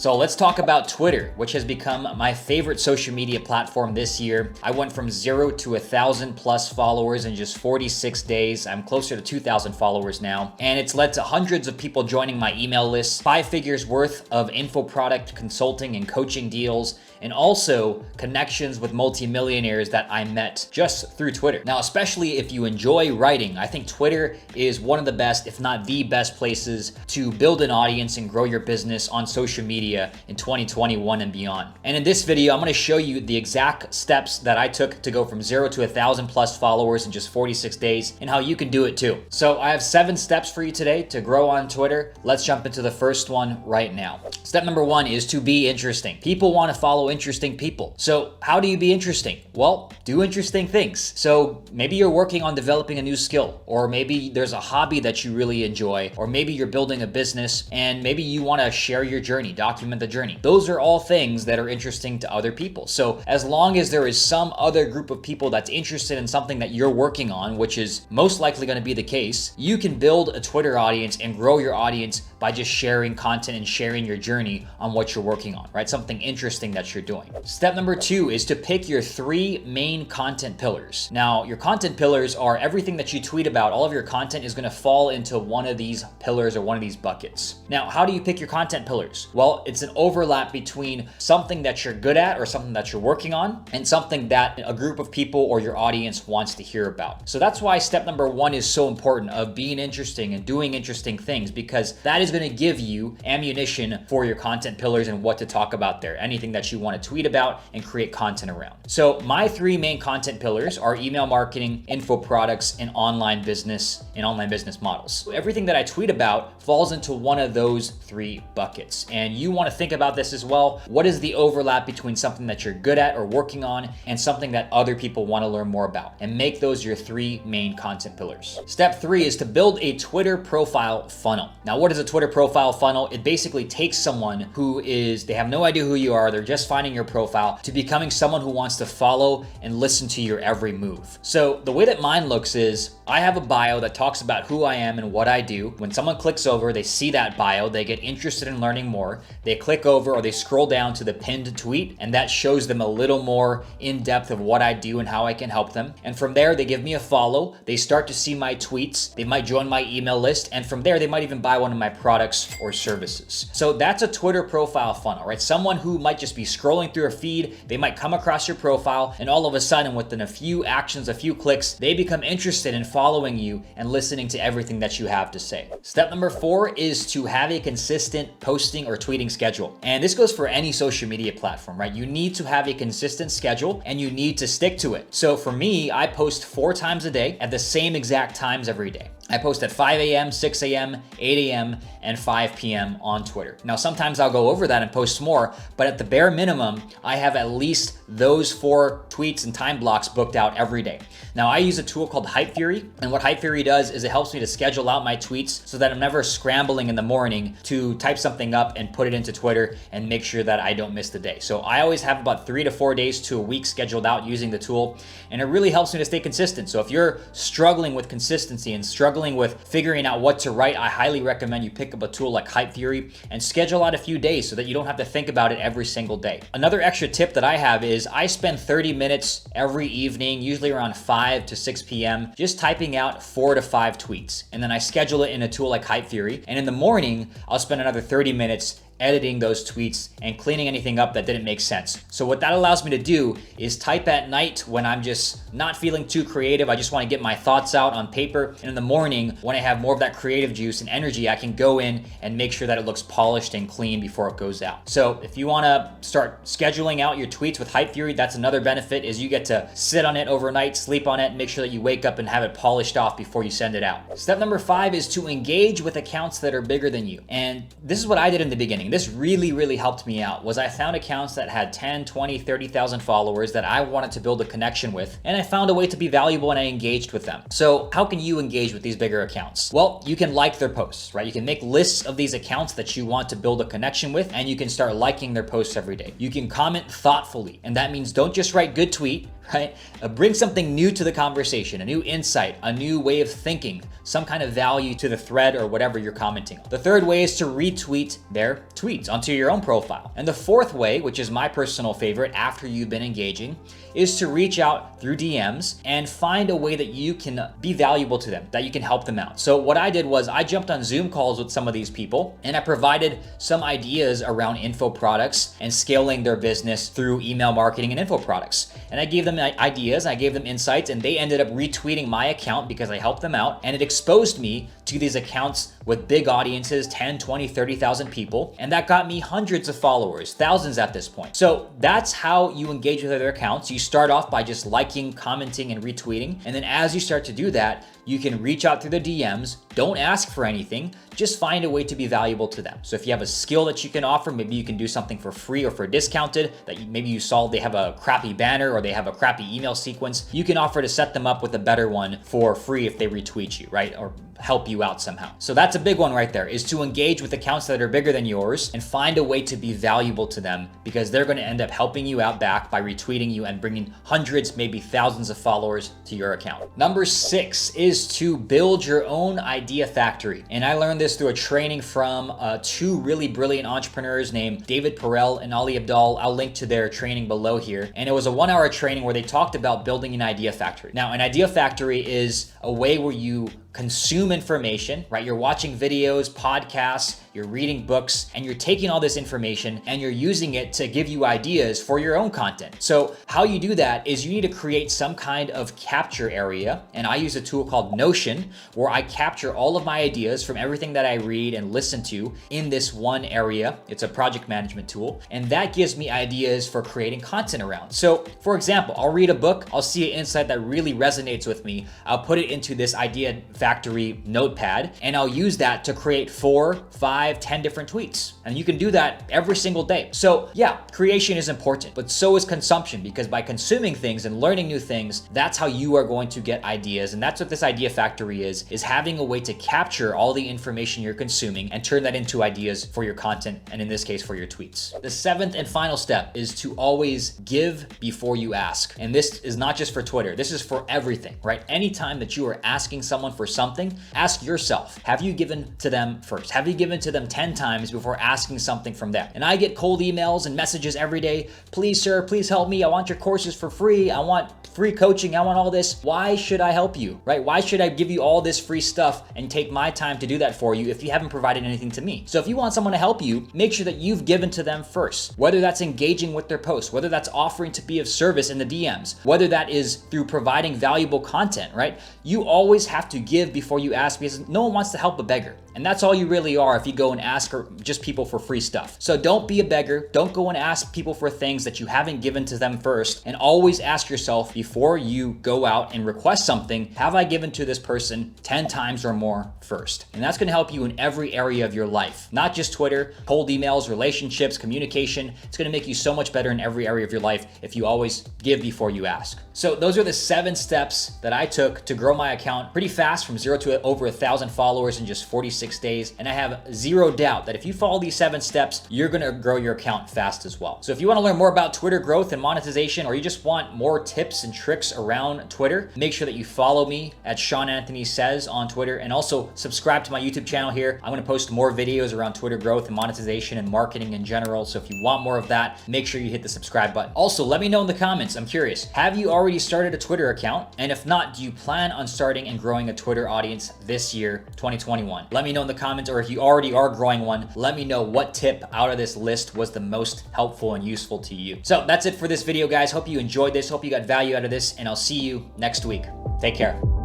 So let's talk about Twitter, which has become my favorite social media platform this year. I went from 0 to 1,000 plus followers in just 46 days. I'm closer to 2,000 followers now, and it's led to hundreds of people joining my email list, 5 figures worth of info product consulting and coaching deals, and also connections with multimillionaires that I met just through Twitter. Now, especially if you enjoy writing, I think Twitter is one of the best, if not the best places to build an audience and grow your business on social media in 2021 and beyond. And in this video, I'm gonna show you the exact steps that I took to go from 0 to 1,000 plus followers in just 46 days and how you can do it too. So I have 7 steps for you today to grow on Twitter. Let's jump into the first one right now. Step number 1 is to be interesting. People wanna follow interesting people. So how do you be interesting? Well, do interesting things. So maybe you're working on developing a new skill, or maybe there's a hobby that you really enjoy, or maybe you're building a business and maybe you want to share your journey, document the journey. Those are all things that are interesting to other people. So as long as there is some other group of people that's interested in something that you're working on, which is most likely going to be the case, you can build a Twitter audience and grow your audience by just sharing content and sharing your journey on what you're working on, right? Something interesting that you're doing. Step number 2 is to pick your 3 main content pillars. Now, your content pillars are everything that you tweet about. All of your content is going to fall into one of these pillars or one of these buckets. Now, how do you pick your content pillars? Well, it's an overlap between something that you're good at or something that you're working on and something that a group of people or your audience wants to hear about. So that's why step number 1 is so important, of being interesting and doing interesting things, because that is going to give you ammunition for your content pillars and what to talk about there, anything that you want to tweet about and create content around. So my 3 main content pillars are email marketing, info products, and online business models. So everything that I tweet about falls into one of those 3 buckets. And you want to think about this as well. What is the overlap between something that you're good at or working on and something that other people want to learn more about? And make those your 3 main content pillars. Step 3 is to build a Twitter profile funnel. Now, what is a Twitter profile funnel? It basically takes someone they have no idea who you are, they're just finding your profile, to becoming someone who wants to follow and listen to your every move. So the way that mine looks is, I have a bio that talks about who I am and what I do. When someone clicks over, they see that bio, they get interested in learning more. They click over or they scroll down to the pinned tweet, and that shows them a little more in depth of what I do and how I can help them. And from there, they give me a follow. They start to see my tweets. They might join my email list. And from there, they might even buy one of my products or services. So that's a Twitter profile funnel, right? Someone who might just be scrolling through a feed, they might come across your profile, and all of a sudden, within a few actions, a few clicks, they become interested in following you and listening to everything that you have to say. Step number 4 is to have a consistent posting or tweeting schedule. And this goes for any social media platform, right? You need to have a consistent schedule and you need to stick to it. So for me, I post 4 times a day at the same exact times every day. I post at 5 a.m., 6 a.m., 8 a.m., and 5 p.m. on Twitter. Now, sometimes I'll go over that and post more, but at the bare minimum, I have at least those 4 tweets and time blocks booked out every day. Now, I use a tool called Hype Theory, and what Hype Theory does is it helps me to schedule out my tweets so that I'm never scrambling in the morning to type something up and put it into Twitter and make sure that I don't miss the day. So I always have about 3 to 4 days to a week scheduled out using the tool, and it really helps me to stay consistent. So if you're struggling with consistency and struggling with figuring out what to write, I highly recommend you pick up a tool like Hype Theory and schedule out a few days so that you don't have to think about it every single day. Another extra tip that I have is I spend 30 minutes every evening, usually around 5 to 6 p.m., just typing out 4 to 5 tweets. And then I schedule it in a tool like Hype Theory. And in the morning, I'll spend another 30 minutes editing those tweets and cleaning anything up that didn't make sense. So what that allows me to do is type at night when I'm just not feeling too creative. I just want to get my thoughts out on paper. And in the morning, when I have more of that creative juice and energy, I can go in and make sure that it looks polished and clean before it goes out. So if you want to start scheduling out your tweets with Hype Theory, that's another benefit, is you get to sit on it overnight, sleep on it, and make sure that you wake up and have it polished off before you send it out. Step number 5 is to engage with accounts that are bigger than you. And this is what I did in the beginning. This really helped me out. Was I found accounts that had 10, 20, 30,000 followers that I wanted to build a connection with, and I found a way to be valuable and I engaged with them. So how can you engage with these bigger accounts? Well, you can like their posts, right? You can make lists of these accounts that you want to build a connection with, and you can start liking their posts every day. You can comment thoughtfully, and that means don't just write good tweet, right? Bring something new to the conversation, a new insight, a new way of thinking, some kind of value to the thread or whatever you're commenting on. The third way is to retweet their tweets onto your own profile. And the fourth way, which is my personal favorite after you've been engaging, is to reach out through DMs and find a way that you can be valuable to them, that you can help them out. So what I did was I jumped on Zoom calls with some of these people and I provided some ideas around info products and scaling their business through email marketing and info products. And I gave them ideas, I gave them insights, and they ended up retweeting my account because I helped them out, and it exposed me to these accounts with big audiences, 10, 20, 30,000 people, and that got me hundreds of followers, thousands at this point. So that's how you engage with other accounts. You start off by just liking, commenting, and retweeting, and then as you start to do that, you can reach out through the DMs. Don't ask for anything, just find a way to be valuable to them. So if you have a skill that you can offer, maybe you can do something for free or for discounted, that maybe you saw they have a crappy banner or they have a crappy email sequence, you can offer to set them up with a better one for free if they retweet you, right? Or help you out somehow. So that's a big one right there, is to engage with accounts that are bigger than yours and find a way to be valuable to them, because they're going to end up helping you out back by retweeting you and bringing hundreds, maybe thousands of followers to your account. Number 6 is to build your own idea factory. And I learned this through a training from two really brilliant entrepreneurs named David Perel and Ali Abdal. I'll link to their training below here. And it was a 1-hour training where they talked about building an idea factory. Now, an idea factory is a way where you consume information, right? You're watching videos, podcasts, you're reading books, and you're taking all this information and you're using it to give you ideas for your own content. So how you do that is you need to create some kind of capture area. And I use a tool called Notion, where I capture all of my ideas from everything that I read and listen to in this one area. It's a project management tool, and that gives me ideas for creating content around. So for example, I'll read a book, I'll see an insight that really resonates with me. I'll put it into this idea factory notepad, and I'll use that to create 4, 5, 10 different tweets. And you can do that every single day. So yeah, creation is important, but so is consumption, because by consuming things and learning new things, that's how you are going to get ideas. And that's what this idea factory is having a way to capture all the information you're consuming and turn that into ideas for your content, and in this case, for your tweets. The 7th and final step is to always give before you ask. And this is not just for Twitter, this is for everything, right? Anytime that you are asking someone for something, ask yourself, have you given to them first? Have you given to them 10 times before asking something from them? And I get cold emails and messages every day. Please, sir, please help me. I want your courses for free. I want free coaching. I want all this. Why should I help you, right? Why should I give you all this free stuff and take my time to do that for you if you haven't provided anything to me? So if you want someone to help you, make sure that you've given to them first, whether that's engaging with their posts, whether that's offering to be of service in the DMs, whether that is through providing valuable content, right? You always have to give before you ask, because no one wants to help a beggar. And that's all you really are if you go and ask just people for free stuff. So don't be a beggar. Don't go and ask people for things that you haven't given to them first. And always ask yourself before you go out and request something, have I given to this person 10 times or more first? And that's gonna help you in every area of your life, not just Twitter, cold emails, relationships, communication. It's gonna make you so much better in every area of your life if you always give before you ask. So those are the 7 steps that I took to grow my account pretty fast from 0 to over 1,000 followers in just 46 days. And I have zero doubt that if you follow these 7 steps, you're gonna grow your account fast as well. So if you wanna learn more about Twitter growth and monetization, or you just want more tips and tricks around Twitter, make sure that you follow me at Sean Anthony Says on Twitter, and also subscribe to my YouTube channel here. I'm gonna post more videos around Twitter growth and monetization and marketing in general. So if you want more of that, make sure you hit the subscribe button. Also, let me know in the comments, I'm curious, have you already started a Twitter account? And if not, do you plan on starting and growing a Twitter audience this year, 2021? Let me know in the comments, or if you already are growing one, let me know what tip out of this list was the most helpful and useful to you. So that's it for this video, guys. Hope you enjoyed this. Hope you got value out of this, and I'll see you next week. Take care.